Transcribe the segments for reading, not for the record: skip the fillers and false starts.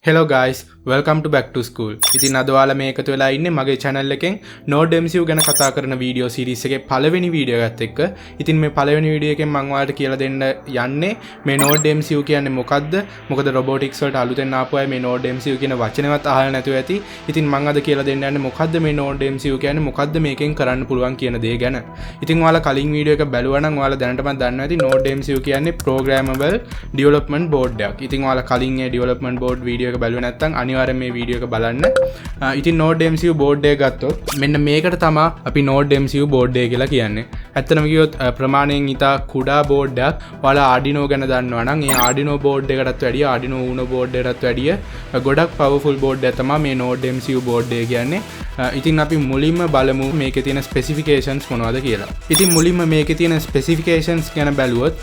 Hello guys, welcome to back to school. ඉතින් අද ඔයාලා මේ එකතු වෙලා ඉන්නේ මගේ channel එකෙන් NodeMCU ගැන කතා කරන වීඩියෝ series එකේ පළවෙනි වීඩියෝ එකත් එක්ක. ඉතින් මේ පළවෙනි වීඩියෝ එකෙන් මම ඔයාලට කියලා දෙන්න යන්නේ මේ NodeMCU කියන්නේ මොකක්ද? මොකද robotics වලට අලුතෙන් ආපු අය මේ NodeMCU කියන වචනේවත් අහලා නැතුව ඇති. ඉතින් මම අද කියලා දෙන්න යන්නේ මොකක්ද මේ NodeMCU කියන්නේ මොකක්ද මේකෙන් කරන්න පුළුවන් කියන දේ ගැන. ඉතින් ඔයාලා කලින් වීඩියෝ එක බැලුවා නම් ඔයාලා දැනටමත් දන්නවා ඇති NodeMCU කියන්නේ programmable development board එකක්. ඉතින් ඔයාලා කලින් මේ development board වීඩියෝ බැලුවේ නැත්නම් අනිවාර්යෙන් මේ වීඩියෝ එක බලන්න. ඉතින් NodeMCU board එක ගත්තොත් මෙන්න මේකට තමයි අපි NodeMCU board එක කියලා කියන්නේ. ඇත්තටම කිව්වොත් ප්‍රමාණයෙන් ඉතා කුඩා board එකක්. ඔයාලා Arduino ගැන දන්නවා නම් ඒ Arduino board එකකටත් වැඩිය Arduino Uno board එකටත් වැඩිය ගොඩක් powerful board එක තමයි මේ NodeMCU board එක කියන්නේ. ඉතින් අපි මුලින්ම බලමු මේකේ තියෙන specifications මොනවද කියලා. ඉතින් මුලින්ම මේකේ තියෙන specifications ගැන බැලුවොත්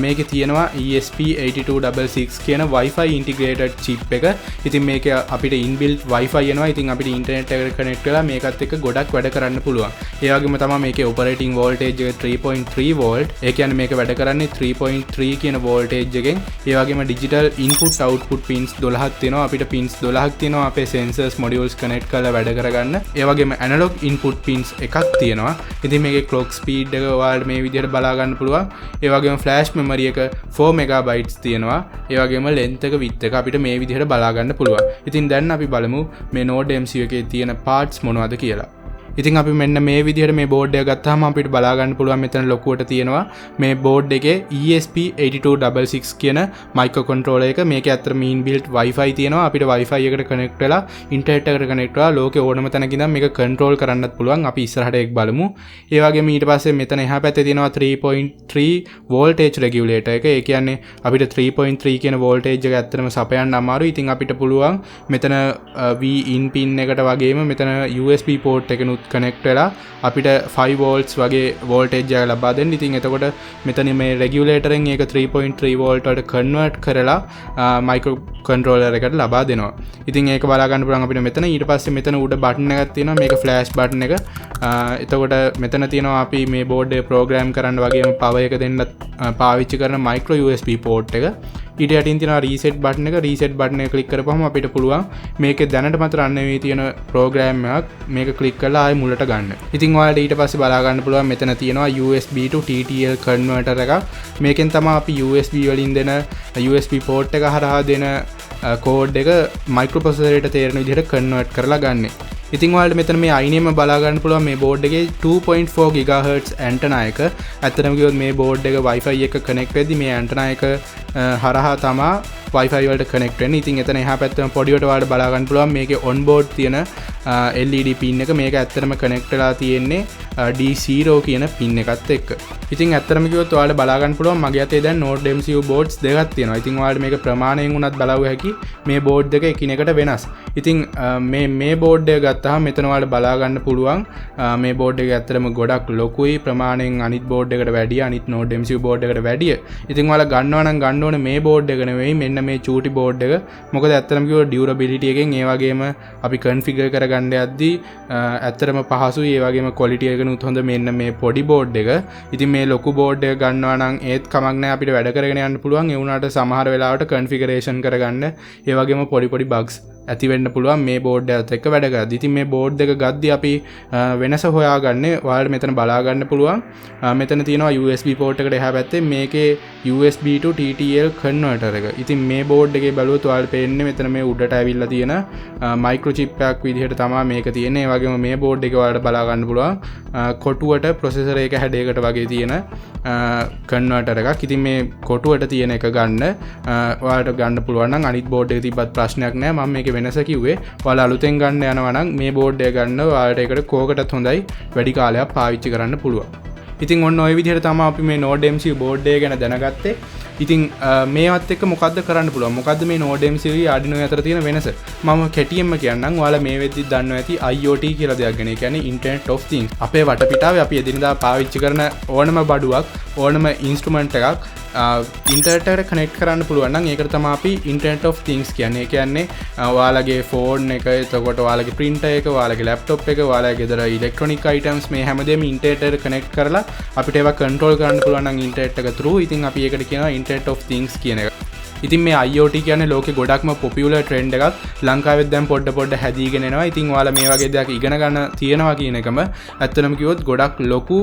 මේකේ තියෙනවා Esp8266 කියන Wi-Fi integrated chip එක. ඉතින් මේක අපිට inbuilt Wi-Fi එනවා. ඉතින් අපිට internet එකට connect වෙලා මේකත් එක්ක ගොඩක් වැඩ කරන්න පුළුවන්. ඒ වගේම තමයි මේකේ operating voltage එක 3.3 volt. ඒ කියන්නේ මේක වැඩ කරන්නේ 3.3 කියන voltage එකෙන්. ඒ වගේම digital input output pins 12ක් තියෙනවා. අපිට pins 12ක් තියෙනවා අපේ sensors modules connect කරලා වැඩ කරගන්න. ඒ වගේම analog input pins එකක් තියෙනවා. ඉතින් මේකේ clock speed එක ඔයාලට මේ විදිහට බලා ගන්න පුළුවන්. ඒ වගේම flash memory එක 4 MB තියෙනවා. ඒ වගේම length එක width එක අපිට මේ විදිහට බලා ගන්න පුළුවන්. ඉතින් දැන් අපි බලමු මේ NodeMCU එකේ තියෙන parts මොනවද කියලා. ඉතින් අපි මෙන්න මේ විදිහට මේ board එක ගත්තාම අපිට බලා ගන්න පුළුවන් මෙතන ලොකුවට තියෙනවා මේ board එකේ Esp8266 කියන microcontroller එක. මේකේ අතර inbuilt Wi-Fi තියෙනවා. අපිට Wi-Fi එකට connect වෙලා internet එකට connect වෙලා ලෝකේ ඕනම තැනක ඉඳන් මේක control කරන්නත් පුළුවන්. අපි ඉස්සරහට ඒක බලමු. ඒ වගේම ඊට පස්සේ මෙතන එහා පැත්තේ තියෙනවා 3.3 voltage regulator එක. ඒ කියන්නේ අපිට 3.3 කියන voltage එක ඇත්තටම සපයන්න අමාරුයි. ඉතින් අපිට පුළුවන් මෙතන V in pin එකට වගේම මෙතන USB port එකනුත් connect වෙලා අපිට 5 volts වගේ voltage එක ලබා දෙන්න. ඉතින් එතකොට මෙතන මේ regulator එකෙන් ඒක 3.3 volt වලට convert කරලා micro controller එකට ලබා දෙනවා. ඉතින් ඒක බලා ගන්න පුළුවන් අපිට මෙතන. ඊට පස්සේ මෙතන උඩ button එකක් තියෙනවා. මේක flash button එක. එතකොට මෙතන තියෙනවා අපි මේ board එක program කරන්න වගේම power එක දෙන්න පාවිච්චි කරන micro USB port එක. ඊට යටින් තියෙනවා reset button එක. reset button එක click කරපුවම අපිට පුළුවන් මේකේ දැනටමත් run වෙවි තියෙන program එකක් මේක click කරලා ආයෙ මුලට ගන්න. ඉතින් ඔයාලට ඊට පස්සේ බලා ගන්න පුළුවන් මෙතන තියෙනවා USB to TTL converter එකක්. මේකෙන් තමයි අපි USB වලින් දෙන USB port එක හරහා දෙන code එක microprocessor එකට තේරෙන විදිහට convert කරලා ගන්න. ඉතින් ඔයාලට මෙතන මේ INM බලා ගන්න පුළුවන් මේ board එකේ 2.4 GHz antenna එක. ඇත්තටම කිව්වොත් මේ board එක Wi-Fi එක connect වෙද්දි මේ antenna එක හරහා තමයි Wi-Fi වලට connect වෙන්නේ. ඉතින් එතන එහා පැත්තෙම පොඩියට ඔයාලට බලා ගන්න පුළුවන් මේකේ on board තියෙන LED pin එක. මේක ඇත්තටම connect වෙලා තියෙන්නේ D0 කියන pin එකත් එක්ක. ඉතින් ඇත්තටම කිව්වොත් ඔයාලට බලා ගන්න පුළුවන් මගේ අතේ දැන් NodeMCU boards දෙකක් තියෙනවා. ඉතින් ඔයාලට මේක ප්‍රමාණයෙන් උනත් බලව හැකි මේ board දෙක එකිනෙකට වෙනස්. ඉතින් මේ board එක ගත්තාම මෙතන ඔයාලට බලා ගන්න පුළුවන් මේ board එක ඇත්තටම ගොඩක් ලොකුයි ප්‍රමාණයෙන් අනිත් board එකට වැඩිය අනිත් NodeMCU board එකට වැඩිය. ඉතින් ඔයාලා ගන්නවා නම් ගන්න ඕනේ මේ board එක නෙවෙයි මෙන්න මේ චූටි board එක. මොකද ඇත්තටම කිව්වොත් durability එකෙන් ඒ වගේම අපි configure කරගන්න යද්දී ඇත්තටම පහසුයි. ඒ වගේම quality එකනුත් හොඳ මෙන්න මේ පොඩි board එක. ඉතින් මේ ලොකු board එක ගන්නවා නම් ඒත් කමක් නැහැ අපිට වැඩ කරගෙන යන්න පුළුවන්. ඒ වුණාට සමහර වෙලාවට configuration කරගන්න ඒ වගේම පොඩි bugs ඇති වෙන්න පුළුවන් මේ board එකත් එක්ක වැඩ කරද්දී. ඉතින් මේ board දෙක ගද්දී අපි වෙනස හොයාගන්නේ ඔයාලට මෙතන බලා ගන්න පුළුවන්. මෙතන තියෙනවා USB port එකට එහා පැත්තේ මේකේ USB to TTL converter එක. ඉතින් මේ board එකේ බැලුවොත් ඔයාලට පේන්නේ මෙතන මේ උඩට ඇවිල්ලා තියෙන microchip එකක් විදිහට තමයි මේක තියෙන්නේ. ඒ වගේම මේ board එකේ ඔයාලට බලා ගන්න පුළුවන් කොටුවට processor එක හැඩයකට වගේ තියෙන converter එකක්. ඉතින් මේ කොටුවට තියෙන එක ගන්න ඔයාලට ගන්න පුළුවන් නම් අනිත් board එකේ තිබ්බත් ප්‍රශ්නයක් නැහැ. මම මේකේ වෙනස කිව්වේ ඔයාලා අලුතෙන් ගන්න යනවා නම් මේ board එක ගන්න ඔයාලට ඒකට කෝකටත් හොඳයි වැඩි කාලයක් පාවිච්චි කරන්න පුළුවන්. ඉතින් ඔන්න ඔය විදිහට තමයි අපි මේ NodeMCU board එක ගැන දැනගත්තේ. ඉතින් මේවත් එක්ක මොකද්ද කරන්න පුළුවන්? මොකද්ද මේ NodeMCU Arduino අතර තියෙන වෙනස? මම කෙටියෙන්ම කියන්නම්. ඔයාලා මේ වෙද්දි දන්නවා ඇති IoT කියලා දෙයක් ගැන. ඒ කියන්නේ Internet of Things. අපේ වටපිටාවේ අපි එදිනදා පාවිච්චි කරන ඕනම බඩුවක්, ඕනම instrument එකක් ඉන්ටර්නෙට් එකට කනෙක්ට් කරන්න පුළුවන් නම් ඒකට තමයි අපි Internet of Things කියන්නේ. ඒ කියන්නේ ඔයාලගේ ෆෝන් එක, එතකොට ඔයාලගේ printer එක, ඔයාලගේ laptop එක, ඔයාලගේ ගෙදර electronic items මේ හැමදේම ඉන්ටර්නෙට් එකට කනෙක්ට් කරලා අපිට ඒවා control කරන්න පුළුවන් නම් ඉන්ටර්නෙට් එක through. ඉතින් අපි ඒකට කියනවා Internet of Things කියන එක. ඉතින් මේ IoT කියන්නේ ලෝකේ ගොඩක්ම පොපියුලර් ට්‍රෙන්ඩ් එකක්. ලංකාවෙත් දැන් පොඩ හැදීගෙන එනවා. ඉතින් ඔයාලා මේ වගේ දෙයක් ඉගෙන ගන්න තියෙනවා කියන එකම ඇත්තටම කිව්වොත් ගොඩක් ලොකු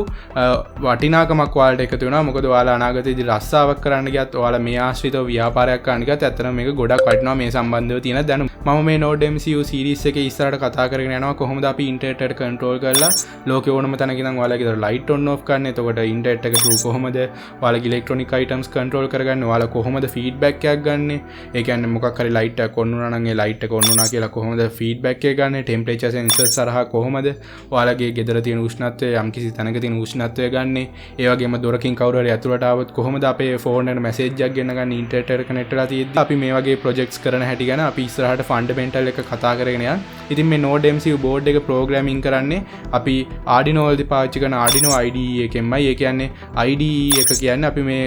වටිනාකමක් ඔයාලට එකතු වෙනවා. මොකද ඔයාලා අනාගතයේදී රස්සාවක් කරන්න ගියත් ඔයාලා මේ ආශ්‍රිතව ව්‍යාපාරයක් කරන්න ගියත් ඇත්තටම මේක ගොඩක් වටිනවා මේ සම්බන්ධව තියෙන දැනුම. මම මේ NodeMCU series එකේ ඉස්සරහට කතා කරගෙන යනවා කොහොමද අපි ඉන්ටර්නෙට් එක කන්ට්‍රෝල් කරලා ලෝකේ ඕනම තැනක ඉඳන් ඔයාලගේ ලයිට් ඔන් ඔෆ් කරන්නේ. එතකොට ඉන්ටර්නෙට් එක through කොහොමද ඔයාලගේ ඉලෙක්ට්‍රොනික අයිටම්ස් කන්ට්‍රෝල් කරගන්නේ. ඔයාලා කොහොමද ෆීඩ්බැක් එකක් ගන්නෙ. ඒ කියන්නේ මොකක් හරි ලයිට් එකක් ඔන් වුණා නම් ඒ ලයිට් එක ඔන් වුණා කියලා කොහොමද ෆීඩ්බැක් එක ගන්නෙ. ටෙම්පරේචර් සෙන්සර්ස් සරහා කොහොමද ඔයාලගේ ගෙදර තියෙන උෂ්ණත්වය යම්කිසි තැනක තියෙන උෂ්ණත්වය ගන්නෙ. ඒ වගේම දොරකින් කවුරු හරි ඇතුළට ආවොත් කොහොමද අපේ ෆෝන් එකට මැසේජ් එකක් ගෙන්න ගන්න ඉන්ටර්නෙට් එකට කනෙක්ට් වෙලා තියෙද්දි අපි මේ වගේ ප්‍රොජෙක්ට්ස් කරන හැටි ගැන අපි ඉස්සරහට ෆන්ඩමෙන්ටල් එක කතා කරගෙන යනවා. ඉතින් මේ NodeMCU බෝඩ් එක ප්‍රෝග්‍රෑමින් කරන්නේ අපි Arduino වලදී පාවිච්චි කරන Arduino IDE එකෙන්මයි. ඒ කියන්නේ IDE එක කියන්නේ අපි මේ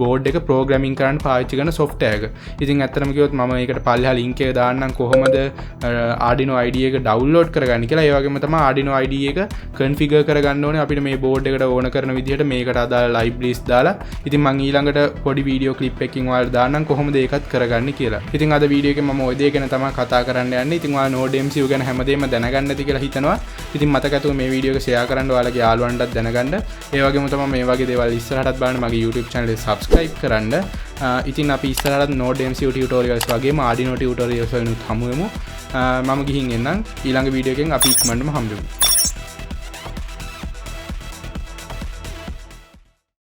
බෝඩ් එක ප්‍රෝග්‍රෑමින් කරන්න පාවිච්චි කරන software එක. ඉතින් ඇත්තටම කිව්වොත් මම ඒකට පල්ලෙහා link එක දාන්නම් කොහොමද Arduino IDE එක download කරගන්නේ කියලා. ඒ වගේම තමයි Arduino IDE එක configure කරගන්න ඕනේ අපිට මේ බෝඩ් එකට ඕන කරන විදිහට මේකට අදාළ libraries දාලා. ඉතින් මම ඊළඟට පොඩි වීඩියෝ ක්ලිප් එකකින් ඔයාලට දාන්නම් කොහොමද ඒකත් කරගන්නේ කියලා. ඉතින් අද වීඩියෝ එකේ මම ওই දේ ගැන තමයි කතා කරන්න යන්නේ. ඉතින් ඔයාලා NodeMCU ගැන හැමදේම දැනගන්න ඇති කියලා හිතනවා. ඉතින් මතක ඇතුව මේ වීඩියෝ එක share කරන්න ඔයාලගේ යාළුවන්ටත් දැනගන්න. ඒ වගේම තමයි මේ වගේ දේවල් ඉස්සරහටත් බලන්න මගේ YouTube channel එක subscribe කරන්න. ඉතින් අපි ඉස්සරහට NodeMCU tutorials වගේම Arduino tutorials වලින් හමු වෙමු. මම ගිහින් එන්නම් ඊළඟ වීඩියෝ එකෙන් අපි ඉක්මනටම හම්බෙමු.